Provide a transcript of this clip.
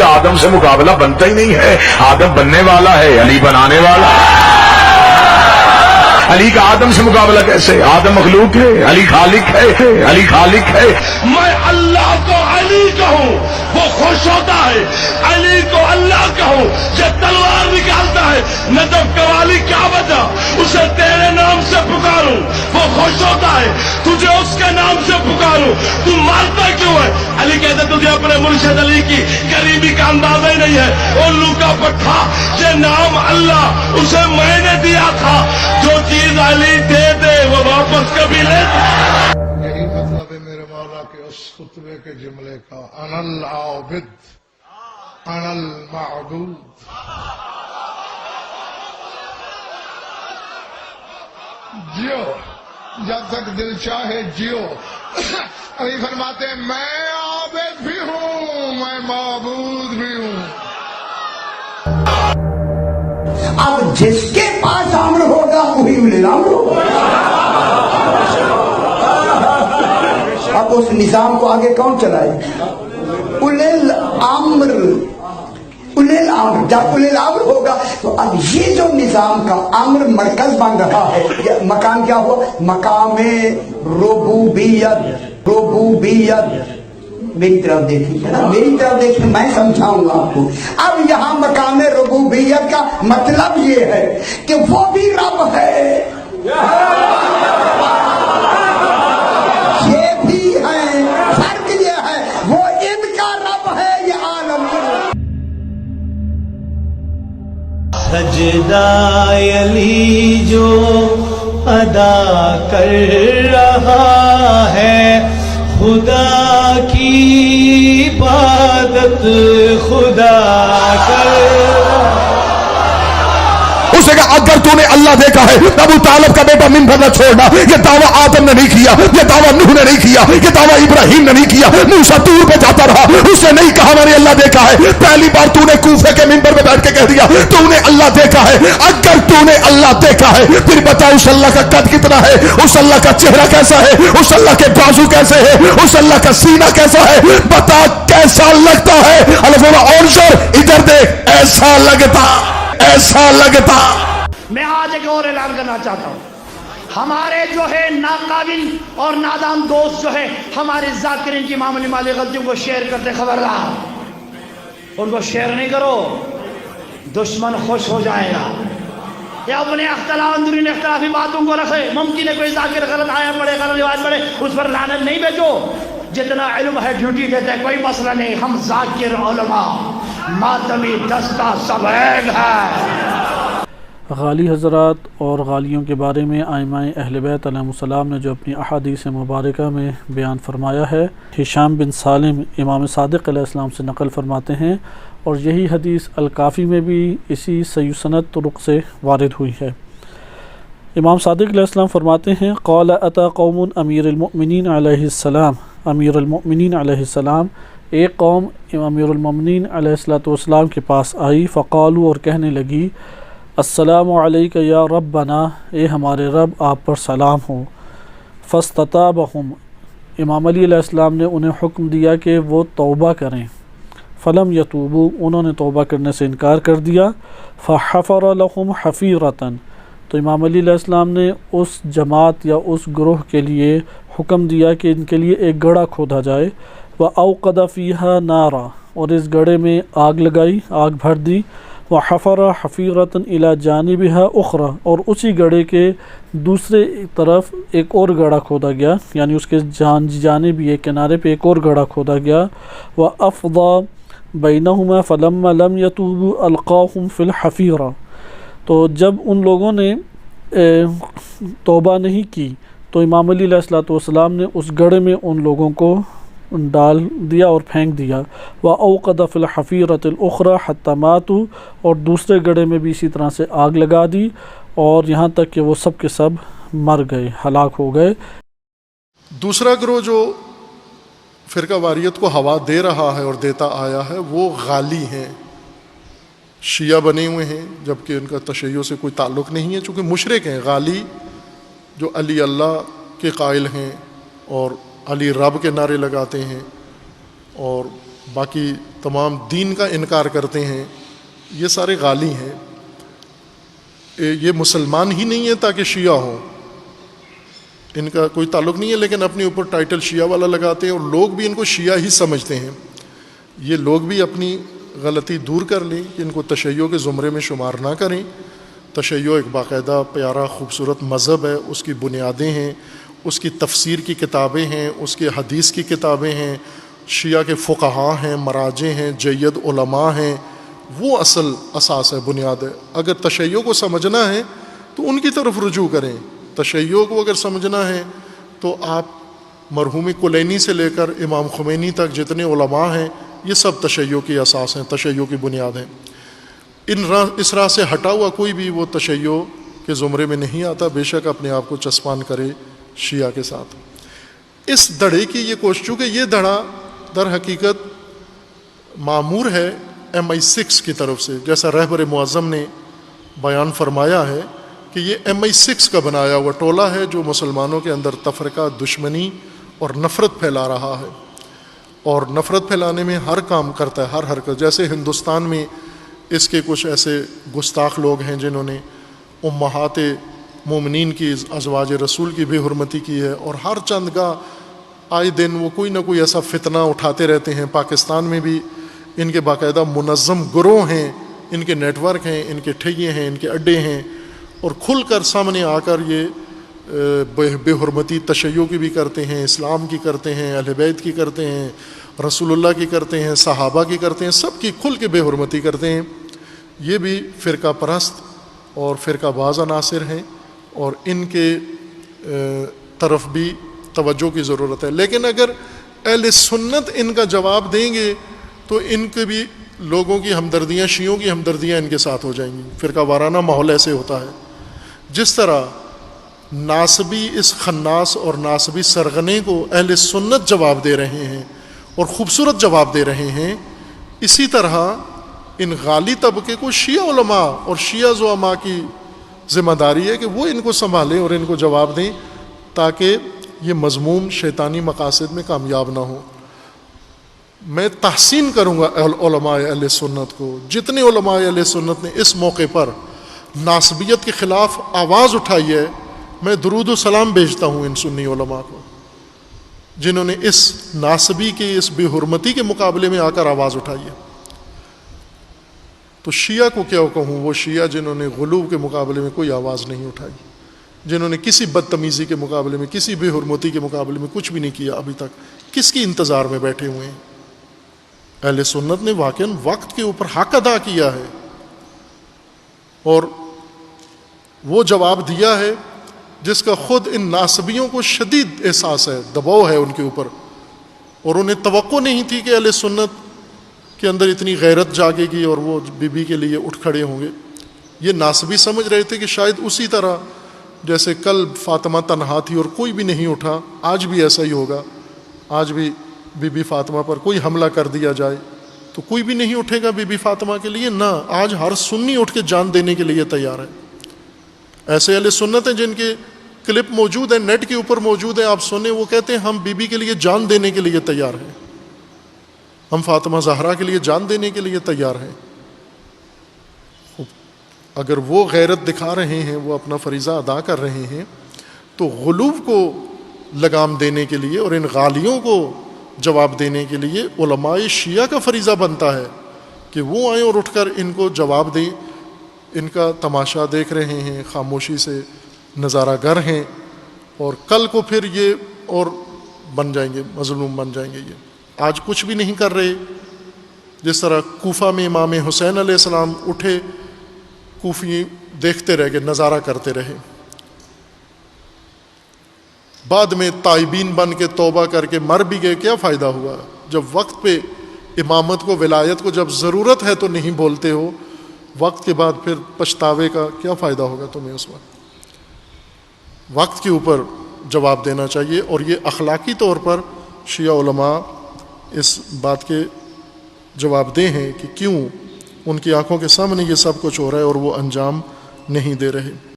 کا آدم سے مقابلہ بنتا ہی نہیں ہے. آدم بننے والا ہے, علی بنانے والا. علی کا آدم سے مقابلہ کیسے؟ آدم مخلوق ہے, علی خالق ہے, علی خالق ہے. میں اللہ کو علی کہوں وہ خوش ہوتا ہے, علی کو اللہ کہوں یہ تلوار نکالتا ہے. نہ تو قوالی کیا وجہ اسے تیرے نام سے پکاروں وہ خوش ہوتا ہے, تجھے اس کے نام سے پکاروں تو مارتا کیوں ہے؟ علی کہتے تجھے اپنے مرشد علی کی قریبی کا اندازہ ہی نہیں ہے. الو کا پٹھا یہ نام اللہ اسے میں نے دیا تھا, جو چیز علی دے دے وہ واپس کبھی لے. یہی مطلب ہے میرے مولا کے اس خطبے کے جملے کا, انا العابد انا المعبود. جیو جب تک دل چاہے جیو. ابھی فرماتے ہیں میں عابد بھی ہوں میں معبود بھی ہوں. اب جس کے پاس امر ہوگا وہی الامر ہوگا. اب اس نظام کو آگے کون چلائے؟ الامر. الامر جب الامر ہوگا تو اب یہ جو نظام کا امر مرکز بن رہا ہے, مقام کیا ہوا؟ مقام ربوبیت. ربوبیت میری طرف دیکھیں نا, میری طرف دیکھیں, میں سمجھاؤں گا آپ کو. اب یہاں مقام ربوبیت کا مطلب یہ ہے کہ وہ بھی رب ہے, یہ بھی ہے. فرق یہ ہے وہ ان کا رب ہے, یہ عالم کا. سجدہ علی جو ادا کر رہا ہے, خدا کی عبادت خدا کر. اسے کہا اگر تو نے اللہ دیکھا ہے ابو طالب کا بیٹا منبر نہ چھوڑنا. یہ دعویٰ آدم نے نہیں کیا, یہ دعویٰ نوح نے نہیں کیا, یہ دعویٰ ابراہیم نے نہیں کیا. موسیٰ طور پہ جاتا رہا, اس نے نہیں کہا میں نے اللہ دیکھا ہے. پہلی بار تو نے کوفے کے منبر پہ بیٹھ کے کہہ دیا تو نے اللہ دیکھا ہے. اگر تو نے اللہ دیکھا ہے پھر بتا اس اللہ کا قد کتنا ہے, اس اللہ کا چہرہ کیسا ہے, اس اللہ کے بازو کیسے ہے, اس اللہ کا سینہ کیسا ہے, بتا کیسا لگتا ہے. اللہ بولا اور سر ادھر دیکھ, ایسا لگتا, ایسا لگتا. میں آج ایک اور اعلان کرنا چاہتا ہوں. ہمارے جو ہے ناقابل اور نادان دوست جو ہے ہمارے ذاکرین کی معمولی مالی غلطیوں کو شیئر کرتے, خبردار ان کو شیئر نہیں کرو, دشمن خوش ہو جائے گا. یا اپنے اختلاف اندرین اختلافی باتوں کو رکھے. ممکن ہے کوئی ذاکر غلط آیا پڑے, غلط روایت پڑے, اس پر لعنت نہیں بیچو. جتنا علم ہے ڈیوٹی دیتے ہیں, کوئی مسئلہ نہیں. ہم ذاکر علماء ماتمی دستہ سب ایک ہے. غالی حضرات اور غالیوں کے بارے میں ائمہ اہل بیت علیہم السلام نے جو اپنی احادیث مبارکہ میں بیان فرمایا ہے, ہشام بن سالم امام صادق علیہ السلام سے نقل فرماتے ہیں, اور یہی حدیث الکافی میں بھی اسی صحیح سند طرق سے وارد ہوئی ہے. امام صادق علیہ السلام فرماتے ہیں قال اتا قوم امیر المؤمنین علیہ السلام. امیر المؤمنین علیہ السلام ایک قوم امیر المؤمنین علیہ السلام کے پاس آئی. فقالوا اور کہنے لگی السلام علیک یا ربنا, اے ہمارے رب آپ پر سلام ہو. فاستتابہم, امام علی علیہ السلام نے انہیں حکم دیا کہ وہ توبہ کریں. فلم یتوبوا, انہوں نے توبہ کرنے سے انکار کر دیا. فحفر لہم حفیرۃ, تو امام علی علیہ السلام نے اس جماعت یا اس گروہ کے لیے حکم دیا کہ ان کے لیے ایک گڑھا کھودا جائے. وأوقد فیہا نارا, اور اس گڑھے میں آگ لگائی, آگ بھر دی. وحفر حفیرۃ الی جانبہا اخری, اور اسی گڑھے کے دوسرے طرف ایک اور گڑھا کھودا گیا, یعنی اس کے جانب ایک کنارے پہ ایک اور گڑھا کھودا گیا. وافضى بینہما فلما لم یتوبوا القاہم فی الحفیرہ, تو جب ان لوگوں نے توبہ نہیں کی تو امام علی علیہ السلام نے اس گڑھے میں ان لوگوں کو ڈال دیا اور پھینک دیا. وأوقد فی الحفیرۃ الأخری حتی ماتوا, اور دوسرے گڑھے میں بھی اسی طرح سے آگ لگا دی اور یہاں تک کہ وہ سب کے سب مر گئے, ہلاک ہو گئے. دوسرا گروہ جو فرقہ واریت کو ہوا دے رہا ہے اور دیتا آیا ہے وہ غالی ہیں, شیعہ بنے ہوئے ہیں, جبکہ ان کا تشیع سے کوئی تعلق نہیں ہے, چونکہ مشرک ہیں. غالی جو علی اللہ کے قائل ہیں اور علی رب کے نعرے لگاتے ہیں اور باقی تمام دین کا انکار کرتے ہیں، یہ سارے غالی ہیں. یہ مسلمان ہی نہیں ہے تاکہ شیعہ ہوں، ان کا کوئی تعلق نہیں ہے، لیکن اپنے اوپر ٹائٹل شیعہ والا لگاتے ہیں، اور لوگ بھی ان کو شیعہ ہی سمجھتے ہیں. یہ لوگ بھی اپنی غلطی دور کر لیں کہ ان کو تشیع کے زمرے میں شمار نہ کریں. تشیع ایک باقاعدہ پیارا خوبصورت مذہب ہے، اس کی بنیادیں ہیں، اس کی تفسیر کی کتابیں ہیں، اس کی حدیث کی کتابیں ہیں، شیعہ کے فقہا ہیں، مراجع ہیں، جید علماء ہیں، وہ اصل اساس ہے، بنیاد ہے. اگر تشیع کو سمجھنا ہے تو ان کی طرف رجوع کریں. تشیع کو اگر سمجھنا ہے تو آپ مرحوم کلینی سے لے کر امام خمینی تک جتنے علماء ہیں یہ سب تشیع کی اساس ہیں، تشیع کی بنیاد ہیں. اس راہ سے ہٹا ہوا کوئی بھی وہ تشیع کے زمرے میں نہیں آتا، بے شک اپنے آپ کو چسپان کرے شیعہ کے ساتھ. اس دھڑے کی یہ کوشش، چونکہ یہ دھڑا در حقیقت معمور ہے MI6 کی طرف سے، جیسا رہبر معظم نے بیان فرمایا ہے کہ یہ MI6 کا بنایا ہوا ٹولہ ہے جو مسلمانوں کے اندر تفرقہ، دشمنی اور نفرت پھیلا رہا ہے، اور نفرت پھیلانے میں ہر کام کرتا ہے، ہر حرکت. جیسے ہندوستان میں اس کے کچھ ایسے گستاخ لوگ ہیں جنہوں نے امہات مومنین کی، ازواج رسول کی بے حرمتی کی ہے، اور ہر چند گاہ آئے دن وہ کوئی نہ کوئی ایسا فتنہ اٹھاتے رہتے ہیں. پاکستان میں بھی ان کے باقاعدہ منظم گروہ ہیں، ان کے نیٹ ورک ہیں، ان کے ٹھگیے ہیں، ان کے اڈے ہیں، اور کھل کر سامنے آ کر یہ بے حرمتی تشیع کی بھی کرتے ہیں، اسلام کی کرتے ہیں، اہل بیت کی کرتے ہیں، رسول اللہ کی کرتے ہیں، صحابہ کی کرتے ہیں، سب کی کھل کے بے حرمتی کرتے ہیں. یہ بھی فرقہ پرست اور فرقہ باز عناصر ہیں، اور ان کے طرف بھی توجہ کی ضرورت ہے. لیکن اگر اہل سنت ان کا جواب دیں گے تو ان کے بھی لوگوں کی ہمدردیاں، شیعوں کی ہمدردیاں ان کے ساتھ ہو جائیں گی. فرقہ وارانہ ماحول ایسے ہوتا ہے. جس طرح ناسبی اس خناس اور ناسبی سرغنے کو اہل سنت جواب دے رہے ہیں اور خوبصورت جواب دے رہے ہیں، اسی طرح ان غالی طبقے کو شیعہ علماء اور شیعہ زعماء کی ذمہ داری ہے کہ وہ ان کو سنبھالیں اور ان کو جواب دیں، تاکہ یہ مذموم شیطانی مقاصد میں کامیاب نہ ہو. میں تحسین کروں گا علماء اہل سنت کو، جتنے علماء اہل سنت نے اس موقع پر ناسبیت کے خلاف آواز اٹھائی ہے، میں درود و سلام بھیجتا ہوں ان سنی علماء کو جنہوں نے اس ناسبی کی، اس بے حرمتی کے مقابلے میں آ کر آواز اٹھائی ہے. تو شیعہ کو کیا کہوں، وہ شیعہ جنہوں نے غلو کے مقابلے میں کوئی آواز نہیں اٹھائی، جنہوں نے کسی بدتمیزی کے مقابلے میں، کسی بے حرمتی کے مقابلے میں کچھ بھی نہیں کیا ابھی تک، کس کی انتظار میں بیٹھے ہوئے ہیں؟ اہل سنت نے واقعاً وقت کے اوپر حق ادا کیا ہے اور وہ جواب دیا ہے جس کا خود ان ناسبیوں کو شدید احساس ہے، دباؤ ہے ان کے اوپر، اور انہیں توقع نہیں تھی کہ اہل سنت کے اندر اتنی غیرت جاگے گی اور وہ بی بی کے لیے اٹھ کھڑے ہوں گے. یہ ناسبی سمجھ رہے تھے کہ شاید اسی طرح جیسے کل فاطمہ تنہا تھی اور کوئی بھی نہیں اٹھا، آج بھی ایسا ہی ہوگا. آج بھی بی بی فاطمہ پر کوئی حملہ کر دیا جائے تو کوئی بھی نہیں اٹھے گا بی بی فاطمہ کے لیے. نہ، آج ہر سنی اٹھ کے جان دینے کے لیے تیار ہے. ایسے اہل سنت ہیں جن کے کلپ موجود ہیں، نیٹ کے اوپر موجود ہیں، آپ سنیں، وہ کہتے ہیں ہم بی بی کے لیے جان دینے کے لیے تیار ہیں، ہم فاطمہ زہرا کے لیے جان دینے کے لیے تیار ہیں. اگر وہ غیرت دکھا رہے ہیں، وہ اپنا فریضہ ادا کر رہے ہیں، تو غلو کو لگام دینے کے لیے اور ان غالیوں کو جواب دینے کے لیے علماء شیعہ کا فریضہ بنتا ہے کہ وہ آئیں اور اٹھ کر ان کو جواب دیں. ان کا تماشا دیکھ رہے ہیں، خاموشی سے نظارہ گر ہیں، اور کل کو پھر یہ اور بن جائیں گے، مظلوم بن جائیں گے. یہ آج کچھ بھی نہیں کر رہے. جس طرح کوفہ میں امام حسین علیہ السلام اٹھے، کوفی دیکھتے رہ گئے، نظارہ کرتے رہے. بعد میں تائبین بن کے توبہ کر کے مر بھی گئے. کیا فائدہ ہوا جب وقت پہ امامت کو، ولایت کو جب ضرورت ہے تو نہیں بولتے ہو، وقت کے بعد پھر پچھتاوے کا کیا فائدہ ہوگا تمہیں اس وقت؟ وقت کے اوپر جواب دینا چاہیے. اور یہ اخلاقی طور پر شیعہ علماء اس بات کے جواب دہ ہیں کہ کیوں ان کی آنکھوں کے سامنے یہ سب کچھ ہو رہا ہے اور وہ انجام نہیں دے رہے.